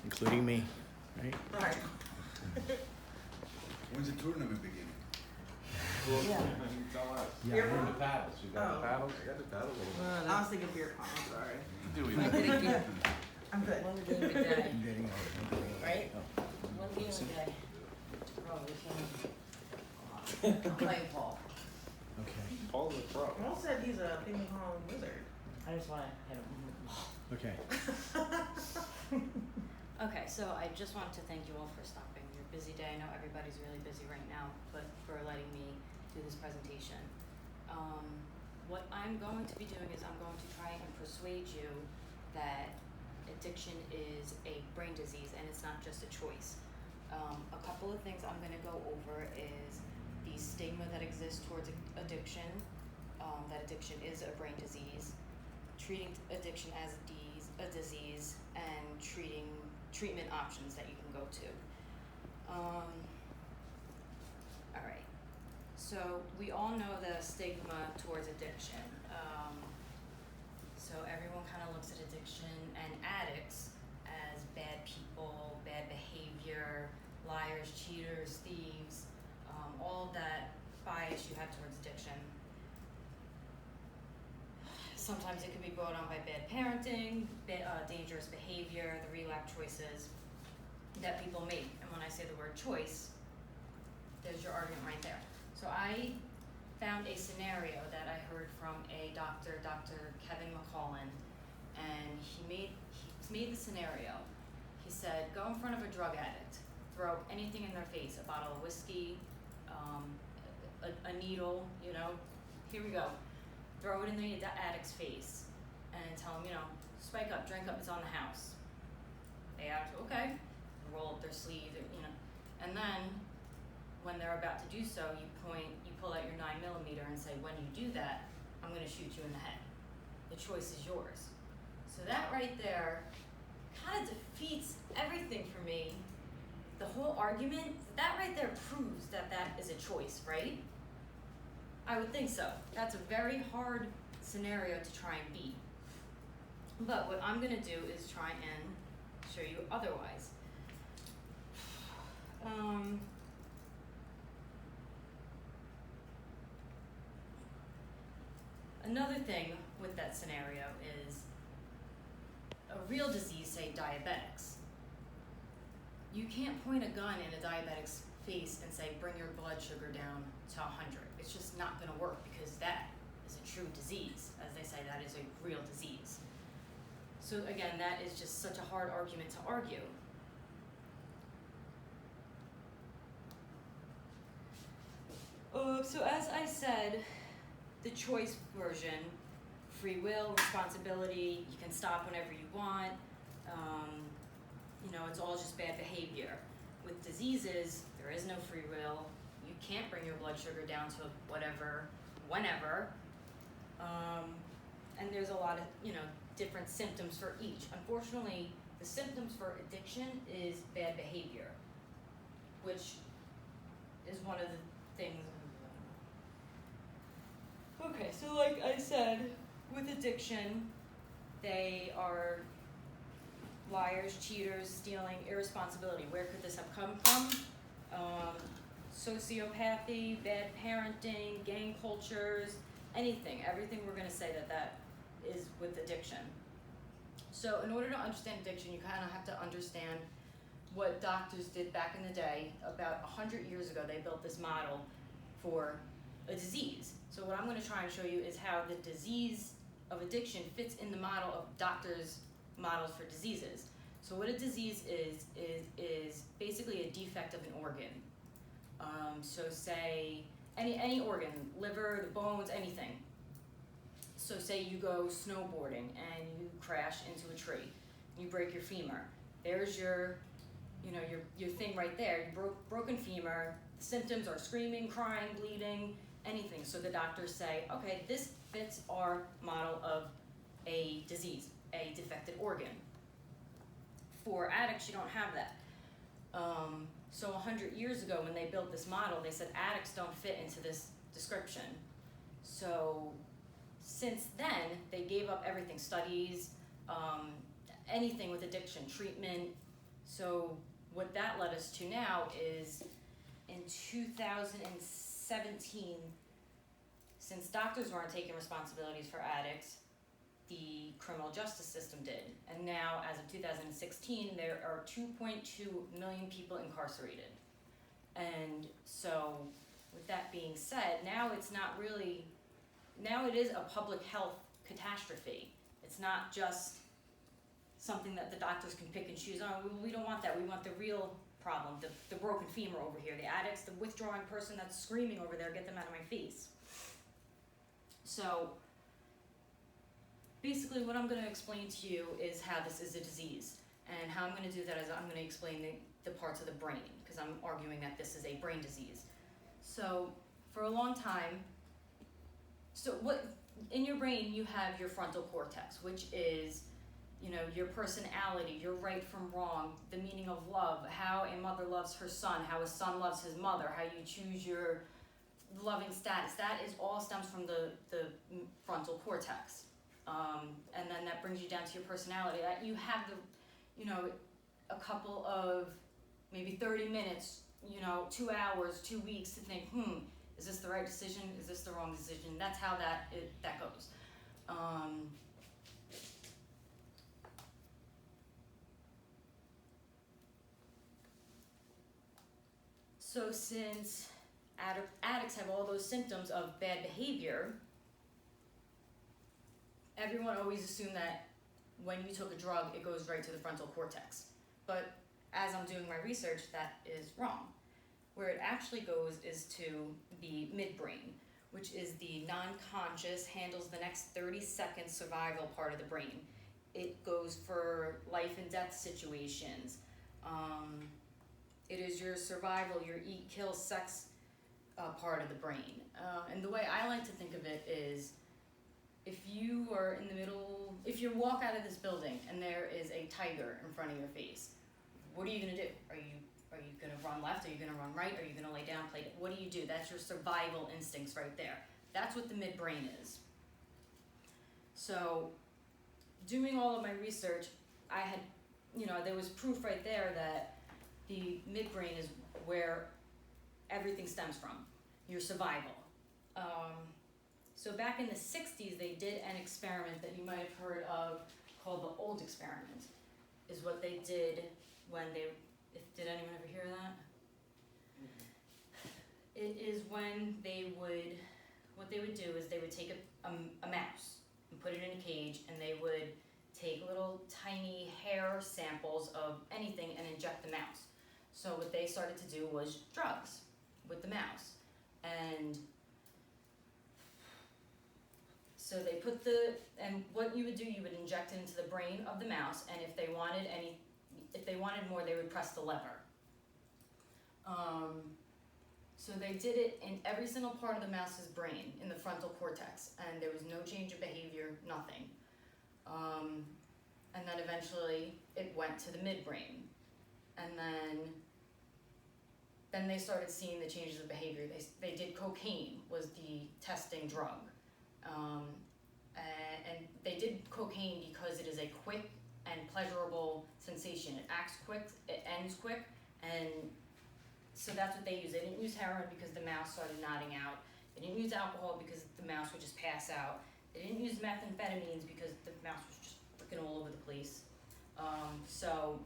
Including me, right? Right. When's the tournament beginning? Yeah. Tell us. Yeah, Beer I pong? am. The paddles, you got Oh. the paddles? I got the paddles. I was thinking beer pong, I'm sorry. Do we? I'm good. One game a day, I'm getting old. I'm getting old. right? Oh. One game a day. Oh, I'm playing Paul. Okay, Paul's a pro. Paul said he's a ping pong wizard. I just wanna hit him. okay. Okay, so I just wanted to thank you all for stopping your busy day. I know everybody's really busy right now, but for letting me do this presentation. What I'm going to be doing is I'm going to try and persuade you that addiction is a brain disease and it's not just a choice. A couple of things I'm gonna go over is the stigma that exists towards addiction, that addiction is a brain disease, treating addiction as a disease, and treatment options that you can go to. Alright, so we all know the stigma towards addiction. So everyone kind of looks at addiction and addicts as bad people, bad behavior, liars, cheaters, thieves, all that bias you have towards addiction. Sometimes it can be brought on by bad parenting, dangerous behavior, the relapse choices that people make. And when I say the word choice, there's your argument right there. So I found a scenario that I heard from a doctor, Dr. Kevin McCollin, and he made the scenario. He said, go in front of a drug addict, throw anything in their face, a bottle of whiskey, a needle, you know, here we go. Throw it in the addict's face and tell them, you know, spike up, drink up, it's on the house. They act, okay, roll up their sleeve, you know, and then when they're about to do so, you pull out your 9mm and say, when you do that, I'm gonna shoot you in the head. The choice is yours. So that right there kind of defeats everything for me. The whole argument, that right there proves that that is a choice, right? I would think so. That's a very hard scenario to try and beat. But what I'm gonna do is try and show you otherwise. Another thing with that scenario is a real disease, say diabetics. You can't point a gun in a diabetic's face and say, bring your blood sugar down to 100. It's just not gonna work because that is a true disease. As they say, that is a real disease. So again, that is just such a hard argument to argue. So as I said, the choice version, free will, responsibility, you can stop whenever you want, you know, it's all just bad behavior. With diseases, there is no free will. You can't bring your blood sugar down to whatever, whenever. And there's a lot of, you know, different symptoms for each. Unfortunately, the symptoms for addiction is bad behavior, which is one of the things. Okay, so like I said, with addiction, they are liars, cheaters, stealing, irresponsibility. Where could this have come from? Sociopathy, bad parenting, gang cultures, anything, everything we're gonna say that is with addiction. So in order to understand addiction, you kind of have to understand what doctors did back in the day. About 100 years ago, they built this model for a disease. So what I'm gonna try and show you is how the disease of addiction fits in the model of doctors' models for diseases. So what a disease is basically a defect of an organ. So say any organ, liver, the bones, anything. So say you go snowboarding and you crash into a tree, you break your femur. There's your thing right there. You broken femur. The symptoms are screaming, crying, bleeding, anything. So the doctors say, okay, this fits our model of a disease, a defected organ. For addicts, you don't have that. So 100 years ago when they built this model, they said addicts don't fit into this description. So since then, they gave up everything, studies, anything with addiction, treatment. So what that led us to now is in 2017, since doctors weren't taking responsibilities for addicts, the criminal justice system did. And now, as of 2016, there are 2.2 million people incarcerated. And so, with that being said, now it's not really, now it is a public health catastrophe. It's not just something that the doctors can pick and choose. Oh, we don't want that. We want the real problem, the broken femur over here, the addicts, the withdrawing person that's screaming over there, get them out of my face. So, basically what I'm going to explain to you is how this is a disease. And how I'm going to do that is I'm going to explain the parts of the brain, because I'm arguing that this is a brain disease. So, for a long time, in your brain you have your frontal cortex, which is, you know, your personality, your right from wrong, the meaning of love, how a mother loves her son, how a son loves his mother, how you choose your loving status. That is all stems from the frontal cortex. And then that brings you down to your personality. That you have a couple of maybe 30 minutes, 2 hours, 2 weeks to think, is this the right decision? Is this the wrong decision? That's how that goes. So since addicts have all those symptoms of bad behavior, everyone always assumed that when you took a drug, it goes right to the frontal cortex. But as I'm doing my research, that is wrong. Where it actually goes is to the midbrain, which is the non-conscious, handles the next 30-second survival part of the brain. It goes for life and death situations. It is your survival, your eat, kill, sex part of the brain. And the way I like to think of it is, if you are in the middle, if you walk out of this building and there is a tiger in front of your face, what are you gonna do? Are you gonna run left? Are you gonna run right? Are you gonna lay down, play it? What do you do? That's your survival instincts right there. That's what the midbrain is. So, doing all of my research, I had, there was proof right there that the midbrain is where everything stems from, your survival. So back in the 60s, they did an experiment that you might have heard of called the old experiment, is what they did when did anyone ever hear that? It is when what they would do is they would take a mouse and put it in a cage, and they would take little tiny hair samples of anything and inject the mouse. So what they started to do was drugs with the mouse. And so they and what you would do, you would inject it into the brain of the mouse, and if they wanted more, they would press the lever. So they did it in every single part of the mouse's brain, in the frontal cortex, and there was no change of behavior, nothing. And then eventually it went to the midbrain. And then they started seeing the changes of behavior. They did cocaine, was the testing drug. And they did cocaine because it is a quick and pleasurable sensation. It acts quick, it ends quick, and so that's what they used. They didn't use heroin because the mouse started nodding out. They didn't use alcohol because the mouse would just pass out. They didn't use methamphetamines because the mouse was just freaking all over the place. So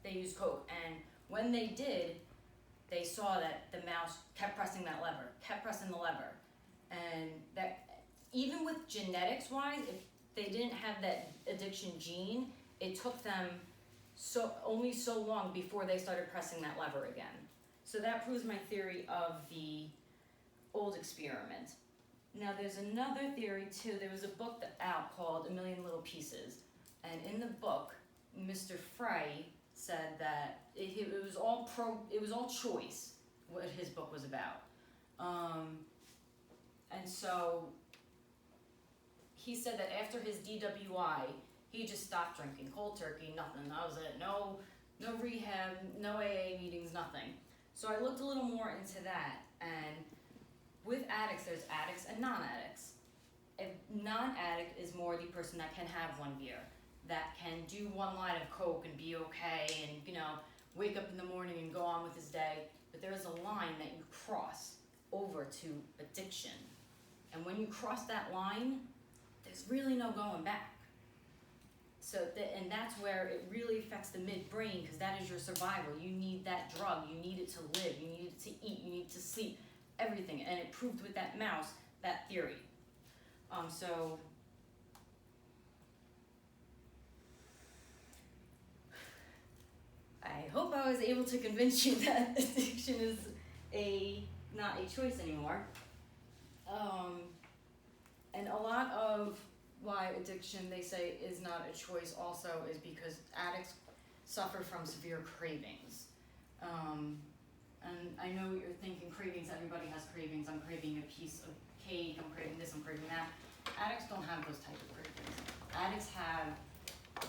they used coke, and when they did, they saw that the mouse kept pressing the lever, and that even with genetics wise, if they didn't have that addiction gene, it took them only so long before they started pressing that lever again. So that proves my theory of the old experiment. Now there's another theory too. There was a book out called A Million Little Pieces, and in the book, Mr. Frey said that it was all choice, what his book was about. And so he said that after his DWI, he just stopped drinking, cold turkey, nothing. That was it. No rehab, no AA meetings, nothing. So I looked a little more into that, and with addicts, there's addicts and non-addicts. non-addict is more the person that can have one beer, that can do one line of Coke and be okay, and wake up in the morning and go on with his day. But there is a line that you cross over to addiction, and when you cross that line, there's really no going back. So and that's where it really affects the midbrain, because that is your survival. You need that drug. You need it to live. You need it to eat. You need to sleep. Everything. And it proved with that mouse that theory. So I hope I was able to convince you that addiction is not a choice anymore. And a lot of why addiction, they say, is not a choice also is because addicts suffer from severe cravings. And I know you're thinking cravings, everybody has cravings. I'm craving a piece of cake, I'm craving this, I'm craving that. Addicts don't have those type of cravings. Addicts have,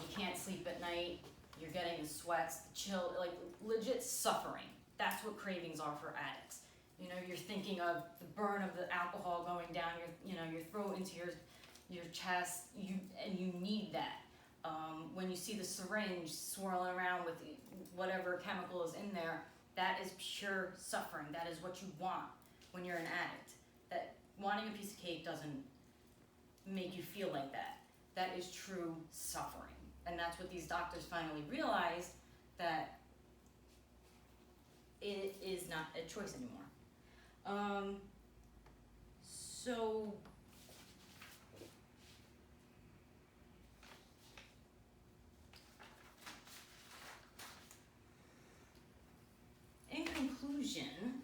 you can't sleep at night, you're getting the sweats, the chill, like legit suffering. That's what cravings are for addicts. You're thinking of the burn of the alcohol going down your throat into your chest, and you need that. When you see the syringe swirling around with whatever chemical is in there, that is pure suffering. That is what you want when you're an addict. That wanting a piece of cake doesn't make you feel like that. That is true suffering. And that's what these doctors finally realized, that it is not a choice anymore. So in conclusion,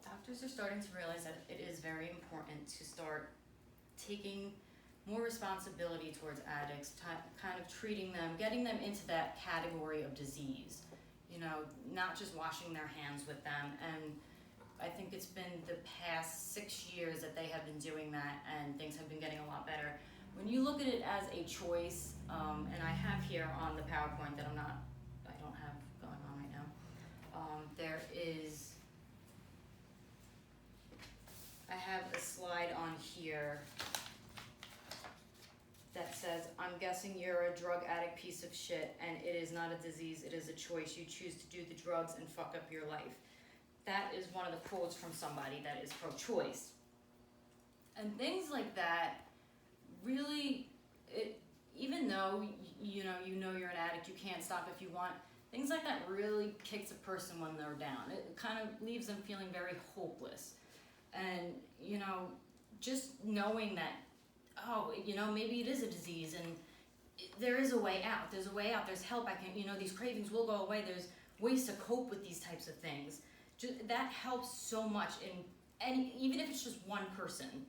doctors are starting to realize that it is very important to start taking more responsibility towards addicts, kind of treating them, getting them into that category of disease, not just washing their hands with them. And I think it's been the past 6 years that they have been doing that, and things have been getting a lot better. When you look at it as a choice, and I have here on the PowerPoint that I don't have going on right now, I have a slide on here that says, I'm guessing you're a drug addict piece of shit, and it is not a disease, it is a choice. You choose to do the drugs and fuck up your life. That is one of the quotes from somebody that is pro-choice. And things like that really, even though you know you're an addict, you can't stop if you want, things like that really kicks a person when they're down. It kind of leaves them feeling very hopeless. And, just knowing that, maybe it is a disease, and there is a way out. There's a way out. There's help. These cravings will go away. There's ways to cope with these types of things. That helps so much even if it's just one person.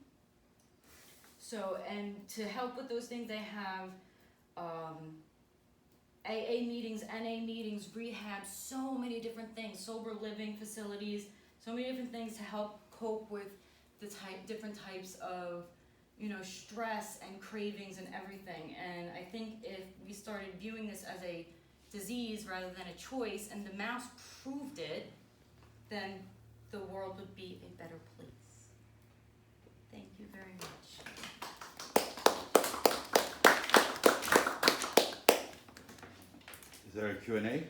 So, and to help with those things, they have AA meetings, NA meetings, rehab, so many different things, sober living facilities, so many different things to help cope with the different types of stress and cravings and everything. And I think if we started viewing this as a disease rather than a choice, and the mouse proved it, then the world would be a better place. Thank you very much. Is there a Q&A?